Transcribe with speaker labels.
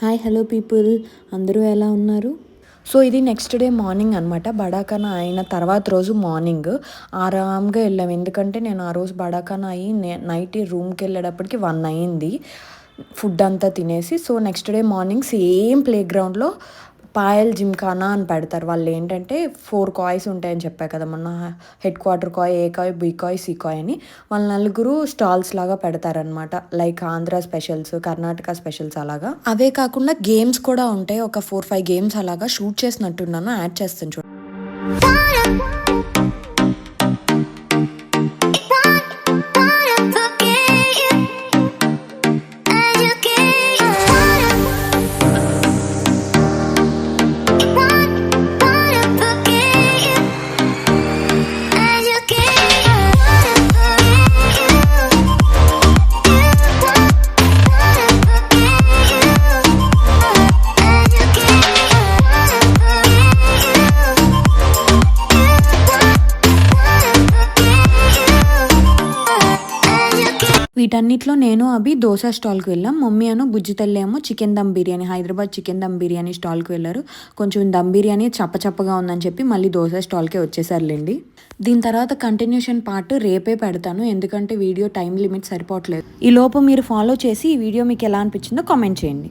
Speaker 1: Hi hello people, అందరూ ఎలా ఉన్నారు? సో ఇది నెక్స్ట్ డే మార్నింగ్ అనమాట. బడాఖానా అయిన తర్వాత రోజు మార్నింగ్ ఆరాంగా వెళ్ళాము. ఎందుకంటే నేను ఆ రోజు బడాఖానా అయ్యి నైట్ రూమ్కి వెళ్ళేటప్పటికి 1 అయింది ఫుడ్ అంతా తినేసి. So next day morning same play గ్రౌండ్లో పాయల్ జిమ్ఖానా అని పెడతారు. వాళ్ళు ఏంటంటే 4 కాయ్స్ ఉంటాయని చెప్పారు కదా మొన్న, హెడ్ క్వార్టర్ కాయ్, ఏ కాయ్, బి కాయ్, సి కాయ్ అని. వాళ్ళ నలుగురు స్టాల్స్ లాగా పెడతారనమాట. Like Andhra specials, Karnataka specials అలాగా. అవే కాకుండా గేమ్స్ కూడా ఉంటాయి. ఒక 4-5 గేమ్స్ అలాగా షూట్ చేసినట్టున్నాను, యాడ్ చేస్తాను చూడండి. వీటన్నిటిలో నేను అభి దోశ స్టాల్కి వెళ్ళాం. మమ్మీ బుజ్జి తల్లి ఏమో చికెన్ దమ్ బిర్యానీ, హైదరాబాద్ చికెన్ దమ్ బిర్యానీ స్టాల్కి వెళ్ళారు. కొంచెం దమ్ బిర్యానీ చప్పచప్పగా ఉందని చెప్పి మళ్ళీ దోశ స్టాల్కే వచ్చేసారులేండి. దీని తర్వాత కంటిన్యూషన్ పార్ట్ రేపే పెడతాను, ఎందుకంటే వీడియో టైం లిమిట్ సరిపోవట్లేదు. ఈ లోపు మీరు ఫాలో చేసి ఈ వీడియో మీకు ఎలా అనిపించిందో కామెంట్ చేయండి.